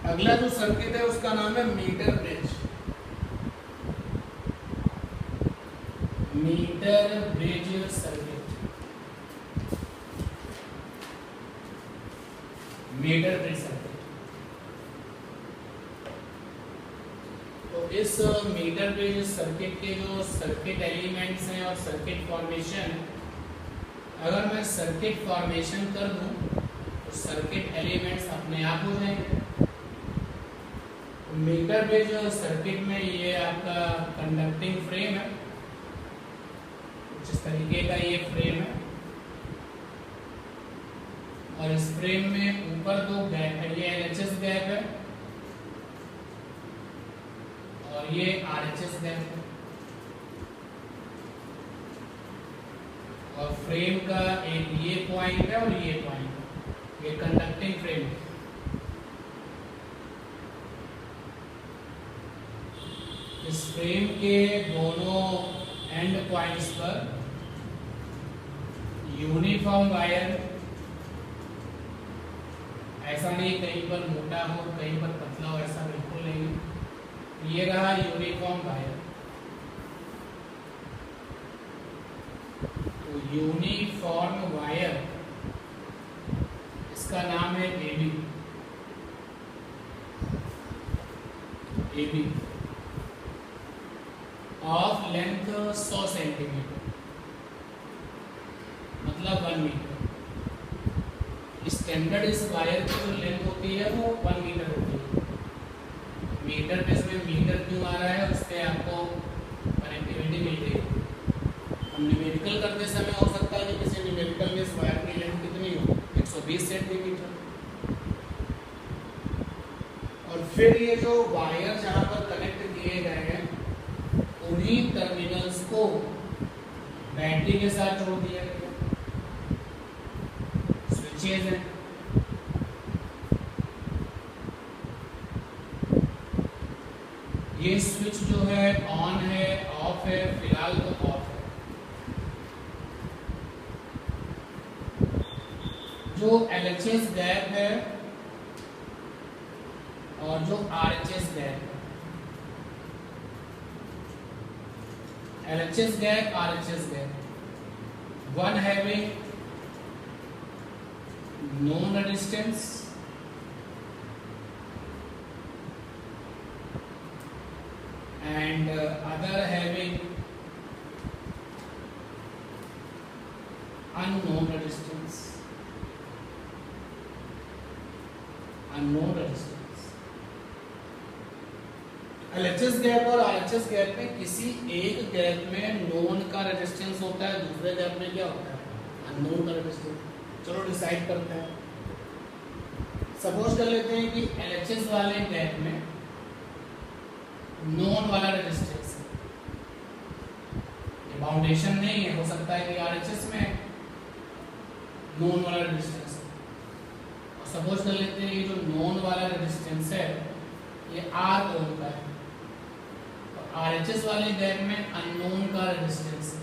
अगला जो सर्किट है उसका नाम है metre bridge. Metre bridge circuit, metre bridge circuit. तो इस मीटर ब्रिज सर्किट के जो सर्किट एलिमेंट्स हैं और सर्किट फॉर्मेशन, अगर मैं सर्किट फॉर्मेशन कर दूं तो सर्किट एलिमेंट्स अपने आप हो जाएंगे। मीटर ब्रिज सर्किट में ये आपका कंडक्टिंग फ्रेम है, जिस तरीके का ये फ्रेम है, और इस फ्रेम में ऊपर दो गैप है, ये LHS गैप है और ये RHS गैप है, और फ्रेम का एक ये पॉइंट है और ये पॉइंट है, ये कंडक्टिंग फ्रेम है। इस फ्रेम के दोनों एंड पॉइंट्स पर यूनिफॉर्म वायर, ऐसा नहीं कहीं पर मोटा हो कहीं पर पतला हो, ऐसा बिल्कुल नहीं, ये रहा यूनिफॉर्म वायर। तो यूनिफॉर्म वायर, इसका नाम है AB। AB of length 100 centimetre, मतलब 1 मीटर। स्टैंडर्ड इस वायर की जो लेंथ होती है वो 1 मीटर होती है। मीटर पे इसमें मीटर क्यों आ रहा है, उससे आपको कनेक्टिविटी मिल गई। हम न्यूमेरिकल करते समय हो सकता है कि किसी न्यूमेरिकल में इस वायर की लेंथ कितनी हो, 120 सेंटीमीटर। और फिर ये जो वायर जहाँ पर कनेक्ट किए गए हैं, उन्हीं टर्मिनल्स को बैटरी के साथ जोड़ दिया गया। स्विचेज हैं, ये स्विच जो है ऑन है ऑफ है, फिलहाल तो ऑफ है। जो LHS गैप है और जो RHS गैप है, LHS gap, RHS gap, one having known resistance and other having unknown resistance, unknown resistance। LHS gap और RHS गैप में किसी एक गैप में नोन का रेजिस्टेंस होता है, दूसरे गैप में क्या होता है, अननोन का रेजिस्टेंस। चलो डिसाइड करते हैं। सपोज कर लेते हैं कि LHS वाले गैप में नोन वाला रेजिस्टेंस है, ये बाउंडेशन नहीं है, हो सकता है कि RHS में नोन वाला रेजिस्टेंस है। और सपोज कर लेते हैं कि जो नोन वाला रेजिस्टेंस है ये R ओम का है, RHS वाले गैप में अननोन का रेजिस्टेंस है।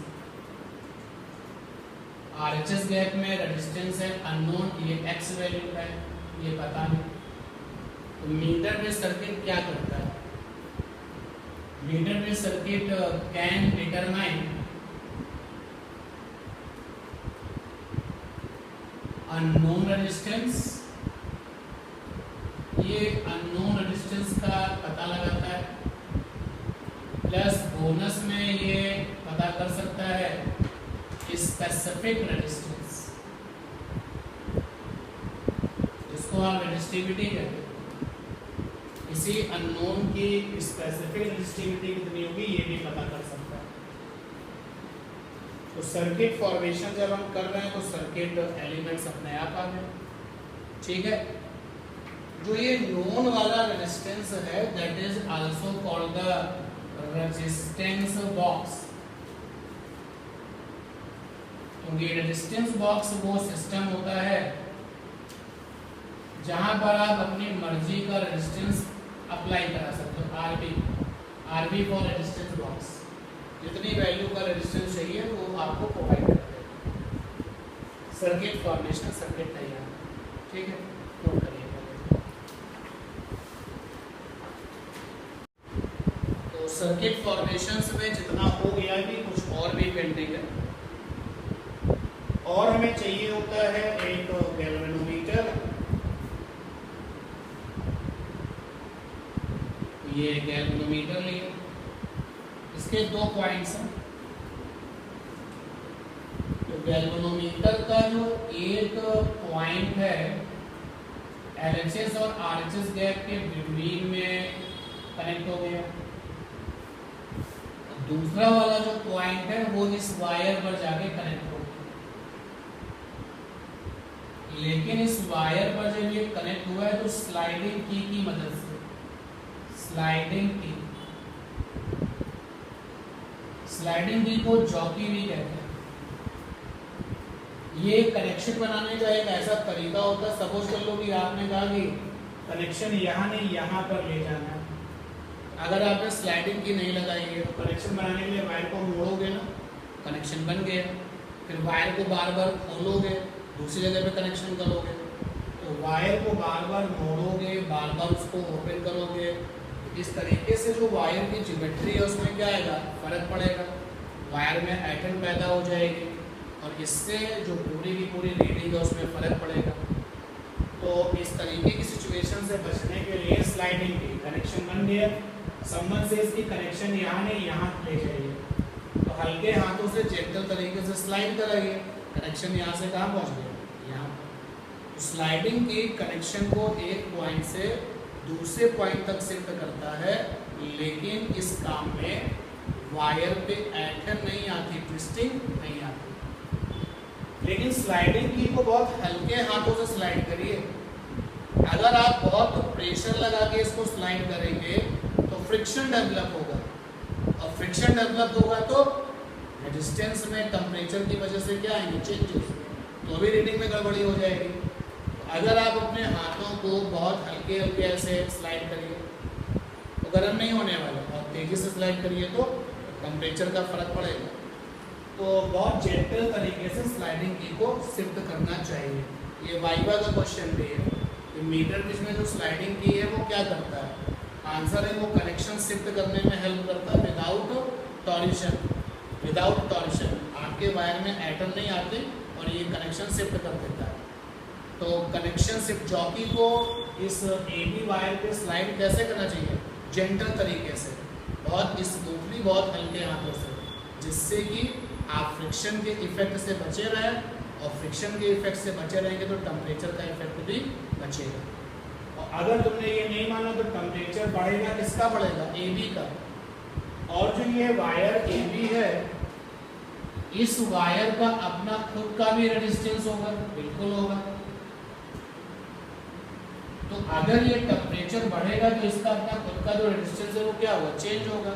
RHS गैप में रेजिस्टेंस है अननोन, ये X वैल्यू का है, ये पता नहीं। तो मीटर ब्रिज सर्किट क्या करता है, metre bridge circuit can determine unknown resistance, ये अननोन रेजिस्टेंस का पता लगाता है, प्लस बोनस में ये पता कर सकता है स्पेसिफिक रेजिस्टेंस, जिसको हम रेजिस्टिविटी कहते हैं। इसी अननोन की स्पेसिफिक रेजिस्टिविटी कितनी होगी ये भी पता कर सकता है। तो सर्किट फॉर्मेशन जब हम कर रहे हैं तो सर्किट एलिमेंट्स अपने आप आ गए, ठीक है। जो ये नोन वाला रेजिस्टेंस है that is also called the resistance box. क्योंकि रेजिस्टेंस बॉक्स वो सिस्टम होता है जहां पर आप अपनी मर्जी का रेजिस्टेंस अप्लाई करा सकते हो। आरबी फॉर रेजिस्टेंस बॉक्स, जितनी वैल्यू का रेजिस्टेंस चाहिए वो आपको प्रोवाइड करते हैं। सर्किट फॉर्मेशन, सर्किट तैयार, ठीक है, नोट करिए। सर्किट फॉर्मेशंस में जितना हो गया भी कुछ और भी पेंडिंग है, और हमें चाहिए होता है एक गैल्वेनोमीटर। ये गैल्वेनोमीटर लिए, इसके दो पॉइंट्स हैं। तो गैल्वेनोमीटर का जो एक पॉइंट है LHS और RHS गैप के बिटवीन में कनेक्ट हो गया, दूसरा वाला जो पॉइंट है वो इस वायर पर जाके कनेक्ट हो गया। लेकिन इस वायर पर जब ये कनेक्ट हुआ है तो स्लाइडिंग की मदद से, स्लाइडिंग की को जॉकी भी कहते हैं। ये कनेक्शन बनाने का एक ऐसा तरीका होता है। सपोज कर लो कि आपने कहा कि कनेक्शन यहाँ नहीं यहाँ पर ले जाना है। अगर आपने स्लाइडिंग की नहीं लगाई है तो कनेक्शन बनाने के लिए वायर को मोड़ोगे ना, कनेक्शन बन गया। फिर वायर को बार बार खोलोगे, दूसरी जगह पे कनेक्शन करोगे, तो वायर को बार बार मोड़ोगे, बार बार उसको ओपन करोगे। इस तरीके से जो वायर की ज्योमेट्री है उसमें क्या आएगा, फर्क पड़ेगा, वायर में एटम पैदा हो जाएगी और इससे जो पूरी की पूरी रीडिंग है उसमें फर्क पड़ेगा। तो इस तरीके की सिचुएशन से बचने के लिए स्लाइडिंग की कनेक्शन बन गया, संबंध से इसकी कनेक्शन यहाँ नहीं यहाँ ले जाइए, तो हल्के हाथों से जेंटल तरीके से स्लाइड कराइए, कनेक्शन यहाँ से कहाँ पहुँच गया, यहाँ। तो स्लाइडिंग की कनेक्शन को एक पॉइंट से दूसरे पॉइंट तक शिफ्ट करता है, लेकिन इस काम में वायर पे एटम नहीं आती, ट्विस्टिंग नहीं आती। लेकिन स्लाइडिंग की को बहुत हल्के हाथों से स्लाइड करिए। अगर आप बहुत प्रेशर लगा के इसको स्लाइड करेंगे तो फ्रिक्शन डेवलप होगा, और फ्रिक्शन डेवलप होगा तो रेजिस्टेंस में टेम्परेचर की वजह से क्या आएंगे, चेंजेस, तो भी रीडिंग में गड़बड़ी हो जाएगी। अगर आप अपने हाथों को बहुत हल्के हल्के ऐसे स्लाइड करिए तो गर्म नहीं होने वाला, और तेज़ी से स्लाइड करिए तो टेम्परेचर का फर्क पड़ेगा। तो बहुत जेंटल तरीके से स्लाइडिंग की को शिफ्ट करना चाहिए। ये वाइवा का क्वेश्चन भी है कि मीटर ब्रिज में जो स्लाइडिंग की है वो क्या करता है, आंसर है वो कनेक्शन शिफ्ट करने में हेल्प करता है विदाउट टॉरिशन। विदाउट टॉरिशन आपके वायर में एटम नहीं आते और ये कनेक्शन शिफ्ट कर देता है। तो कनेक्शन शिफ्ट जॉकी को इस AB वायर पे स्लाइड कैसे करना चाहिए, जेंटल तरीके से, बहुत स्मूथली, बहुत हल्के हाथों से, जिससे कि आप फ्रिक्शन के इफेक्ट से बचे रहें, और फ्रिक्शन के इफेक्ट से बचे रहेंगे तो टेम्परेचर का इफेक्ट भी बचेगा। और अगर तुमने ये नहीं माना तो टेम्परेचर बढ़ेगा, किसका बढ़ेगा, AB का। और जो ये वायर AB है, इस वायर का अपना खुद का भी रेजिस्टेंस होगा, बिल्कुल होगा। तो अगर ये टेम्परेचर बढ़ेगा तो इसका अपना खुद का जो रेजिस्टेंस है वो क्या होगा, चेंज होगा।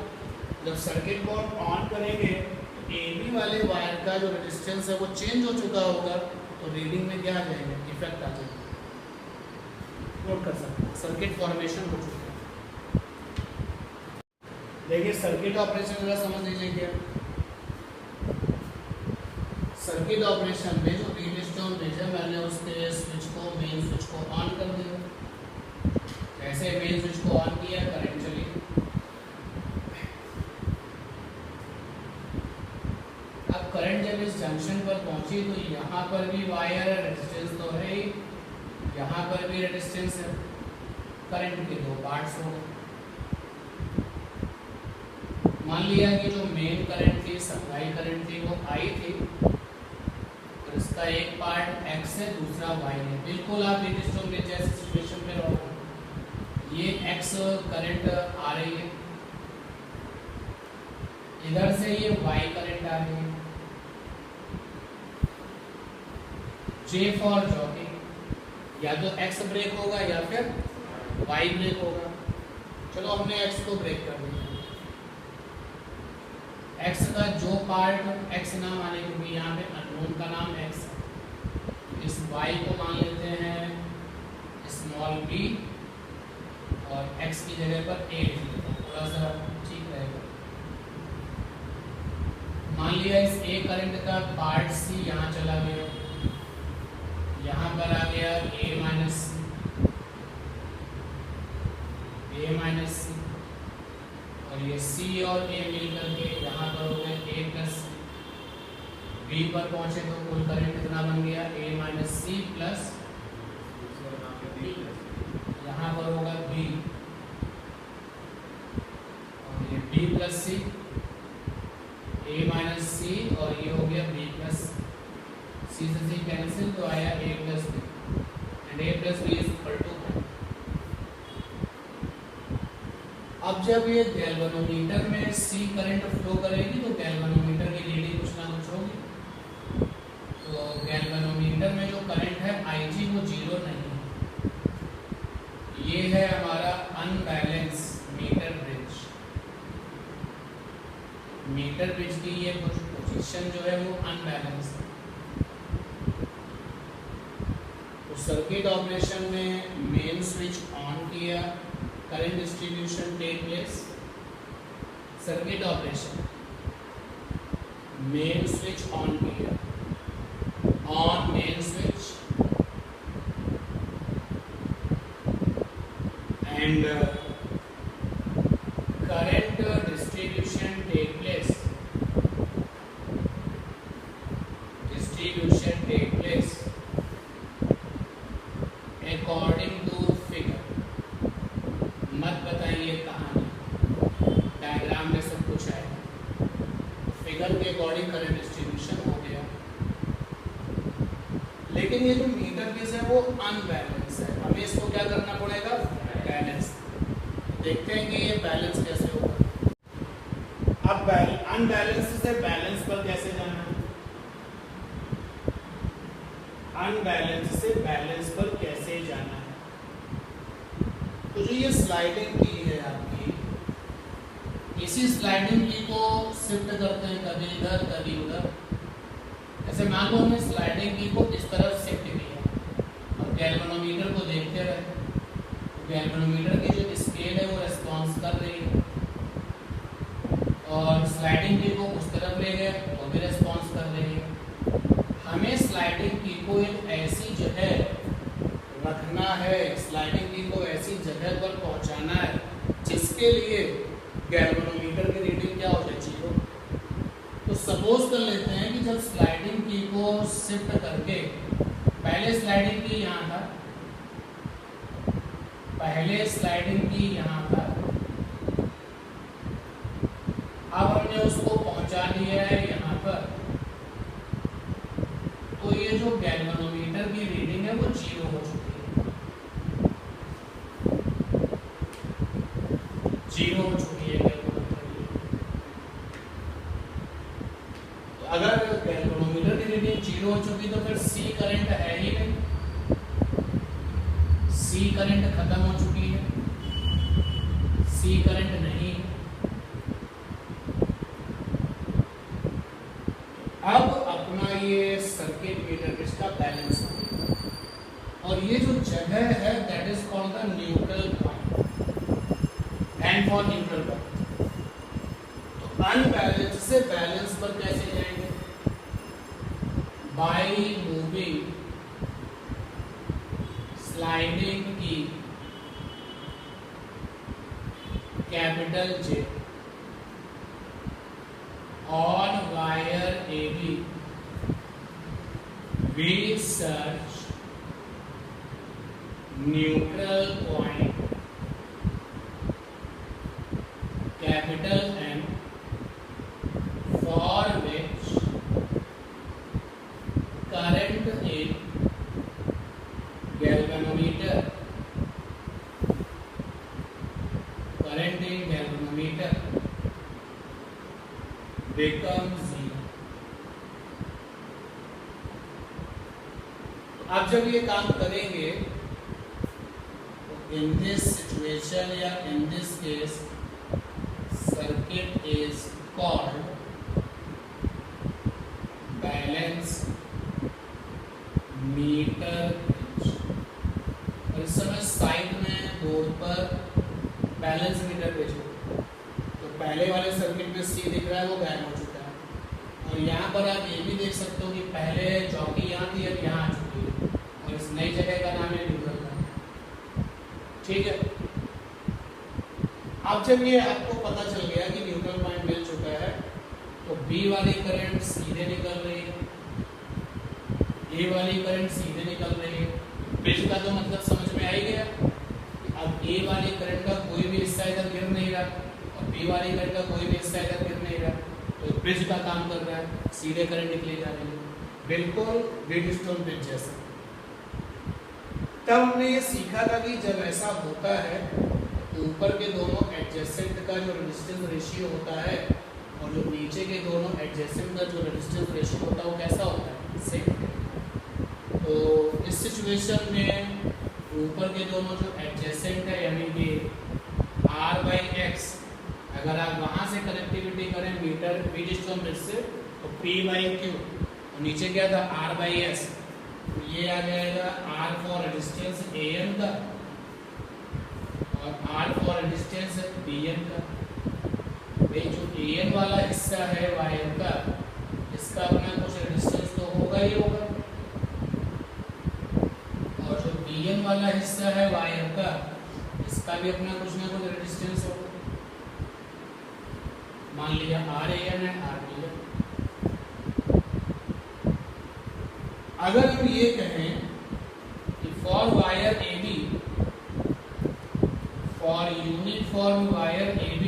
जब सर्किट को ऑन करेंगे तो AB वाले वायर का जो रेजिस्टेंस है वो चेंज हो चुका होगा, तो रीडिंग में क्या आ जाएगा, इफेक्ट आ जाएगा। नोट कर सकते हैं, सर्किट फॉर्मेशन हो चुका है। देखिए सर्किट ऑपरेशन जरा समझ लीजिए क्या। सर्किट ऑपरेशन में जो रीड-स्टोन ब्रिज है, मैंने उसके स्विच को, मेन स्विच को ऑन कर दिया। ऐसे मेन स्विच को ऑन किया, करंट चली। अब करंट जब इस जंक्शन पर पहुंची तो यहाँ पर भी वायर है, रेजिस्टेंस तो है ही, यहाँ पर भी रेजिस्टेंस है। करंट के दो पार्ट्स हो गए। मान लिया कि जो मेन करंट थी, सप्लाई करंट थी, वो I थी, और इसका एक पार्ट X है, दूसरा Y है। बिल्कुल आप रीड-स्टोन ब्रिज जैसी सिचुएशन में रहोगे। ये X करंट आ रही है, इधर से ये Y करंट आ रही है। J फॉर जॉकी, या तो X ब्रेक होगा या फिर Y ब्रेक होगा। चलो हमने X को ब्रेक कर दिया। X का जो पार्ट, X नाम आने क्योंकि यहाँ पे अननोन का नाम X है, इस Y को मान लेते हैं स्मॉल b, और X की जगह पर A लिख लेते हैं, थोड़ा सा ठीक रहेगा। मान लिया इस A करंट का पार्ट C यहाँ चला गया, यहाँ पर आ गया A माइनस C, और ये C और A मिल करके यहाँ पर हो गए A प्लस B पर पहुंचे तो कुल करंट कितना बन गया A माइनस C प्लस यहाँ पर होगा B और ये B plus C, A minus C और ये हो गया B प्लस C से C कैंसिल तो आया A plus B and A plus B is equal to. अब जब ये गैल्वेनोमीटर में C करंट फ्लो करेगी तो गैल्वेनोमीटर की रीडिंग कुछ ना कुछ होगी। तो गैल्वेनोमीटर में जो करंट है Ig वो जीरो नहीं है। ये है हमारा unbalance metre bridge. Metre bridge की ये पोजीशन जो है वो अनबैलेंस है। तो सर्किट ऑपरेशन में मेन स्विच ऑन किया, current distribution take place. Circuit operation main switch on किया, on main switch and current distribution take place, distribution take place according to figure. मत बताइए कहानी, डायग्राम में सब कुछ है, फिगर के अकॉर्डिंग करंट डिस्ट्रीब्यूशन हो गया। लेकिन ये जो मीटर ब्रिज है वो अनबैलेंस है, हमें इसको क्या करना पड़ेगा, बैलेंस। देखते हैं कि ये बैलेंस कैसे होगा। अब अनबैलेंस से बैलेंस पर कैसे जाना है, अनबैलेंस से बैलेंस पर कैसे जाना है। तो जो ये स्लाइडिंग की है आपकी, इसी स्लाइडिंग की को शिफ्ट करते हैं कभी इधर कभी उधर। ऐसे मान लो हमने स्लाइडिंग की को इस तरफ शिफ्ट किया और गैल्वेनोमीटर को देखते रहे। गैल्वेनोमीटर की जो स्केल है वो रेस्पॉन्स कर रही है और स्लाइडिंग की को उस तरफ ले गए वो भी रेस्पॉन्स कर रही है। हमें स्लाइडिंग की को एक ऐसी जगह रखना है, स्लाइडिंग की को ऐसी जगह पर पहुंचाना है जिसके लिए गैल्वेनोमीटर की रीडिंग क्या हो जाए, जीरो। तो सपोज कर लेते हैं कि जब स्लाइडिंग की को शिफ्ट करके, पहले स्लाइडिंग की यहाँ था, पहले स्लाइडिंग की यहाँ था, अब हमने उसको पहुंचा दिया है यहाँ पर, तो ये जो गैल्वेनोमीटर की रीडिंग है वो जीरो हो चुकी है, जीरो हो चुकी है गैल्वेनोमीटर की। तो अगर गैल्वेनोमीटर की रीडिंग जीरो हो चुकी तो फिर C करंट है ही नहीं, C करंट खत्म हो चुकी है, C करंट नहीं। अब अपना ये सर्किट मीटर इसका बैलेंस हो गया और ये जो जगह है that is called the neutral point, and for neutral point. तो अनबैलेंस से बैलेंस पर कैसे जाएंगे, बाय मूविंग स्लाइडिंग की capital J on wire AB, we search neutral point capital N for which current in galvanometer, current in galvanometer becomes zero। अब जब ये काम करेंगे तो इन दिस सिचुएशन या in this case circuit is called balance metre bridge. और इस समय साइड में बोर्ड पर बैलेंस मीटर ब्रिज है, तो पहले वाले सर्किट में C दिख रहा है वो गायब हो चुका है। और यहाँ पर आप ये भी देख सकते हो कि पहले चौकी यहाँ थी अब यहाँ आ चुकी है और इस नई जगह का नाम है न्यूट्रल पॉइंट। ठीक है, अब जब ये आपको पता चल गया बी वाली करंट सीधे निकल रही है, ए वाली करंट सीधे निकल रही है। ब्रिज का तो मतलब समझ में आ ही गया। अब ए वाली करंट का कोई भी हिस्सा इधर गिर नहीं रहा और बी वाली करंट का कोई भी हिस्सा इधर गिर नहीं रहा, तो ब्रिज का काम कर रहा है, सीधे करंट निकली जा रही है, बिल्कुल ब्रिजस्टोन ब्रिज जैसा। तब हमने ये सीखा था कि जब ऐसा होता है ऊपर के दोनों एडजेसेंट का जो रेजिस्टेंस रेशियो होता है और जो नीचे के दोनों एडजेसेंट का जो रेजिस्टेंस रेशियो होता है वो कैसा होता है, सेम। तो इस सिचुएशन में ऊपर के दोनों जो एडजेसेंट है यानी कि R/X, अगर आप वहां से कनेक्टिविटी करें मीटर ब्रिजस्टोन ब्रिज से तो P/Q, और नीचे क्या था R/S, तो ये आ जाएगा R फॉर रेजिस्टेंस AN का और R फॉर रेजिस्टेंस BN का। भाई जो AN वाला हिस्सा है वायर का, इसका अपना कुछ रेजिस्टेंस तो होगा ही होगा, और जो BN वाला हिस्सा है वायर का, इसका भी अपना कुछ ना कुछ रेजिस्टेंस होगा। मान लिया RAN है, RBN। अगर हम ये कहें कि for wire AB, for uniform wire AB,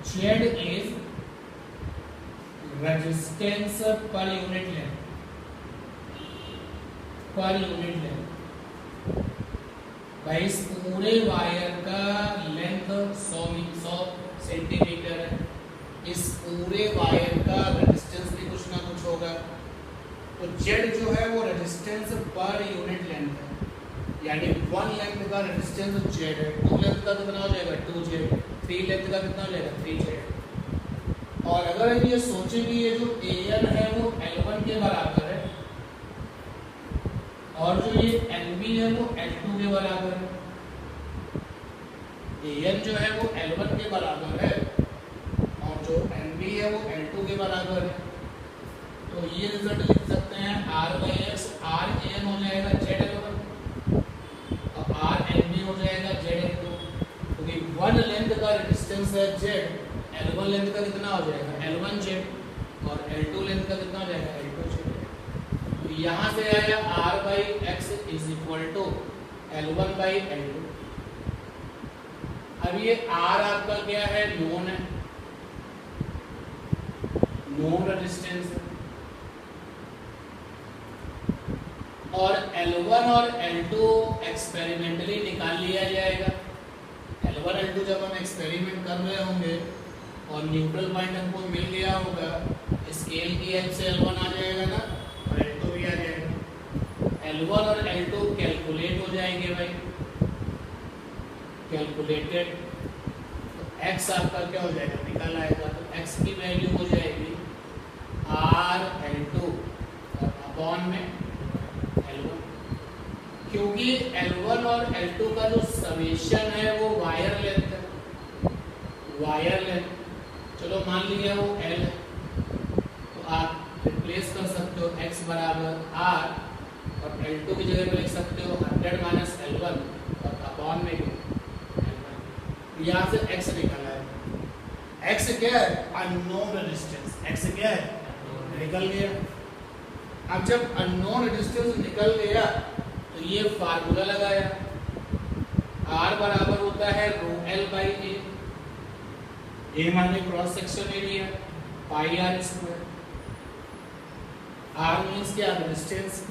Z is resistance per unit length, per unit length. भाई इस पूरे वायर का लेंथ 100 सेंटीमीटर है, इस पूरे वायर का रेजिस्टेंस भी कुछ ना कुछ होगा, तो Z जो है वो रेजिस्टेंस पर यूनिट लेंथ है, यानी 1 लेंथ का रेजिस्टेंस Z है। 2 लेंथ का कितना हो जाएगा 2Z, 3 लेंथ का कितना हो जाएगा 3Z। और अगर हम ये सोचें कि ये जो AN है वो L1 के बराबर है और जो ये LB है वो L2 के बराबर है, AN जो है वो L1 के बराबर है और जो LB है वो L2 के बराबर है, तो ये रिजल्ट लिख सकते हैं R/S, RAN हो जाएगा ZL1 और RLB हो जाएगा ZL2, क्योंकि 1 लेंथ का रेजिस्टेंस है Z, L1 लेंथ का कितना हो जाएगा L1Z और L2 लेंथ का कितना हो जाएगा L2Z। तो यहाँ से आया R/X is equal to L1/L2। अब ये R आपका क्या है, नोन है, नोन रेजिस्टेंस है, और L1 और L2 एक्सपेरिमेंटली निकाल लिया जाएगा। L1 L2 जब हम एक्सपेरिमेंट कर रहे होंगे और न्यूट्रल पॉइंट हमको मिल गया होगा, स्केल की हेल्प से L1 आ जाएगा ना और L2 भी आ जाएगा। L1 और L2 कैलकुलेट हो जाएंगे भाई, कैलकुलेटेड, तो X आपका क्या हो जाएगा, निकल आएगा। तो X की वैल्यू हो जाएगी RL2 और अपॉन में L1, क्योंकि L1 और L2 का जो समेशन है वो वायर लेंथ है, वायर लेंथ। चलो मान लिया वो L है, तो आप रिप्लेस कर सकते हो X बराबर R और L2 की जगह पे लिख सकते हो 100 माइनस L1 और अपॉन में L1। यहाँ से X निकल आया। X क्या है, अननोन रेजिस्टेंस। X क्या है, निकल गया। अब जब अननोन रेजिस्टेंस निकल गया तो ये फार्मूला लगाया, R बराबर होता है ρL/A, A माने क्रॉस सेक्शन एरिया, पाई R स्क्वायर। R मींस क्या, रेजिस्टेंस,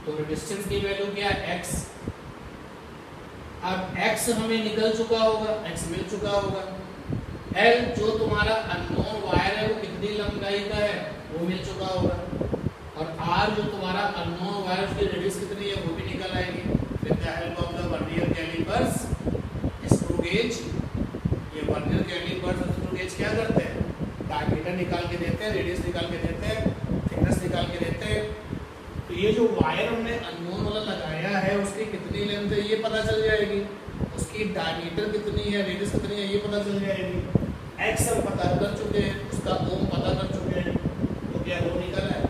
तो रेजिस्टेंस की वैल्यू क्या है X। अब X हमें निकल चुका होगा, X मिल चुका होगा। L जो तुम्हारा अननोन वायर है वो कितनी लंबाई का है वो मिल चुका होगा, और R जो तुम्हारा अननोन वायर उसकी रेडियस कितनी है वो भी निकल आएगी। With the help of the vernier callipers screw gauge, ये वर्नियर कैलिपर्स और स्क्रू गेज क्या करते हैं, डायमीटर निकाल के देते हैं, रेडियस निकाल के देते हैं, थिकनेस निकाल के देते हैं। तो ये जो वायर हमने अननोन वाला लगाया है उसकी कितनी लेंथ है ये पता चल जाएगी, उसकी डायमीटर कितनी है, रेडियस कितनी है ये पता चल जाएगी। X हम पता कर चुके हैं, उसका ओम पता कर चुके हैं, तो क्या वो निकल है।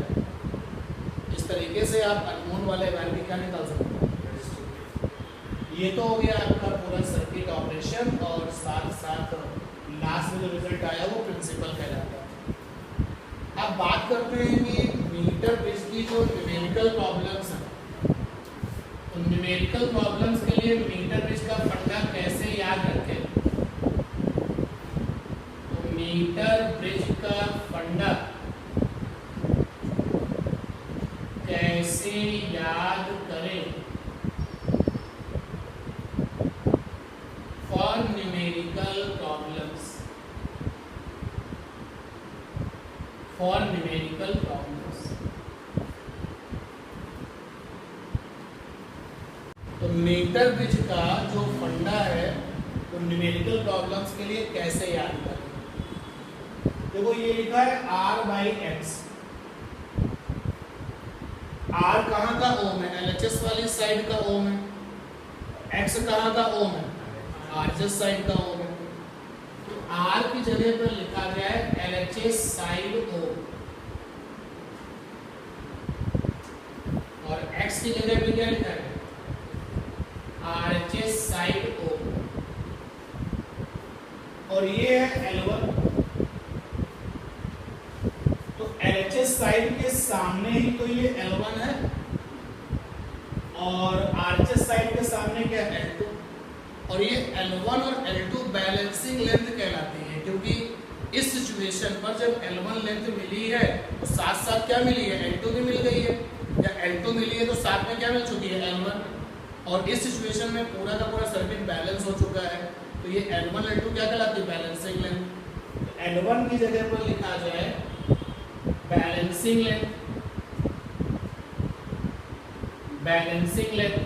इस तरीके से आप अननोन वाले वायर की क्या निकाल सकते हैं। ये तो हो गया आपका पूरा सर्किट ऑपरेशन और साथ साथ लास्ट में जो रिजल्ट आया वो प्रिंसिपल कहलाता है। अब बात करते हैं कि मीटर ब्रिज की जो न्यूमेरिकल प्रॉब्लम्स हैं, तो न्यूमेरिकल प्रॉब्लम्स के लिए मीटर ब्रिज का फंडा कैसे याद रखें। तो मीटर ब्रिज का फंडा कैसे याद करें for numerical problems, for numerical problems. तो मीटर ब्रिज का जो फंडा है वो न्यूमेरिकल प्रॉब्लम्स के लिए कैसे याद करें। देखो ये लिखा है r/x, R कहाँ का ओम है, LHS वाली साइड का ओम है, X कहाँ का ओम है, RHS साइड का ओम है। तो R की जगह पर लिखा गया है LHS साइड ओम और X की जगह पे क्या लिखा है, RHS साइड ओम। और ये है L1, LHS साइड के सामने ही तो ये L1 है और RHS साइड के सामने क्या है, L2। और ये L1 और L2 बैलेंसिंग लेंथ कहलाती है, क्योंकि इस सिचुएशन पर जब L1 लेंथ मिली है तो साथ साथ क्या मिली है, L2 भी मिल गई है, या L2 मिली है तो साथ में क्या मिल चुकी है, L1। और इस सिचुएशन में पूरा का पूरा सर्किट बैलेंस हो चुका है, तो ये L1 L2 क्या कहलाती है, बैलेंसिंग लेंथ। तो L1 की जगह पर लिखा जाए balancing length, balancing length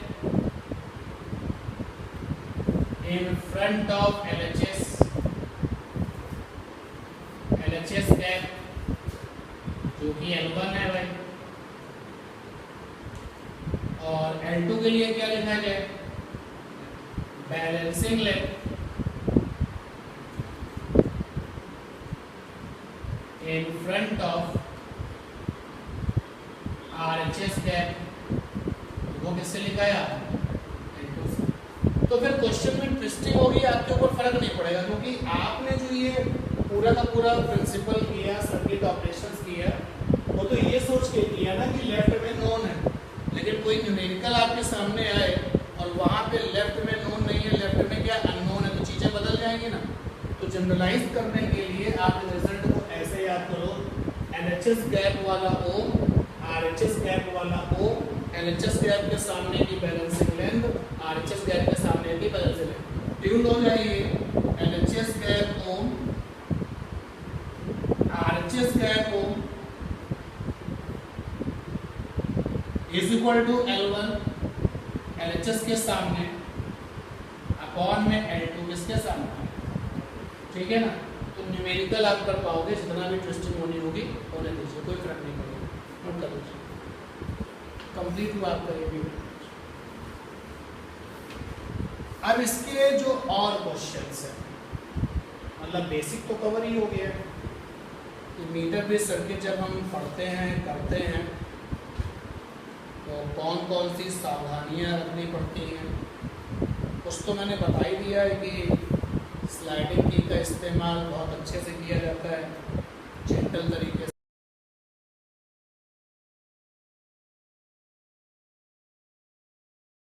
in front of LHS, LHS gap जो कि L1 है भाई। और L2 के लिए क्या लिखा जाए, balancing length in front of RHS gap, वो किससे लिखा है, L2 से। तो फिर क्वेश्चन में ट्विस्टिंग होगी, आपके ऊपर फर्क नहीं पड़ेगा, क्योंकि आपने जो ये पूरा का पूरा प्रिंसिपल किया, सर्किट ऑपरेशंस किया, वो तो ये सोच के किया ना कि लेफ्ट में नोन है, लेकिन कोई न्यूमेरिकल आपके सामने आए और वहाँ पे लेफ्ट में नोन नहीं है, लेफ्ट में क्या अननोन है, तो चीज़ें बदल जाएंगी ना। तो जनरलाइज करने के लिए आप रिजल्ट को ऐसे याद करो, LHS गैप वाला O, RHS गैप वाला O, LHS गैप के सामने की बैलेंसिंग लेंथ, RHS गैप के सामने की बैलेंसिंग लेंथ, ट्यून हो जाइए। LHS gap O, RHS gap O is equal to L1 LHS के सामने अपॉन में L2 किसके सामने, ठीक है ना। तो न्यूमेरिकल आप कर पाओगे, जितना भी ट्विस्टिंग होनी होगी होने दीजिए, कोई फर्क नहीं पड़ेगा, नोट कर लीजिए। कंप्लीट हुआ आपका ये वीडियो। अब इसके जो और क्वेश्चंस हैं, मतलब बेसिक तो कवर ही हो गया है कि मीटर बेस सर्किट जब हम पढ़ते हैं करते हैं तो कौन कौन सी सावधानियां रखनी पड़ती हैं। कुछ तो मैंने बता ही दिया है कि स्लाइडिंग की का इस्तेमाल बहुत अच्छे से किया जाता है, जेंटल तरीके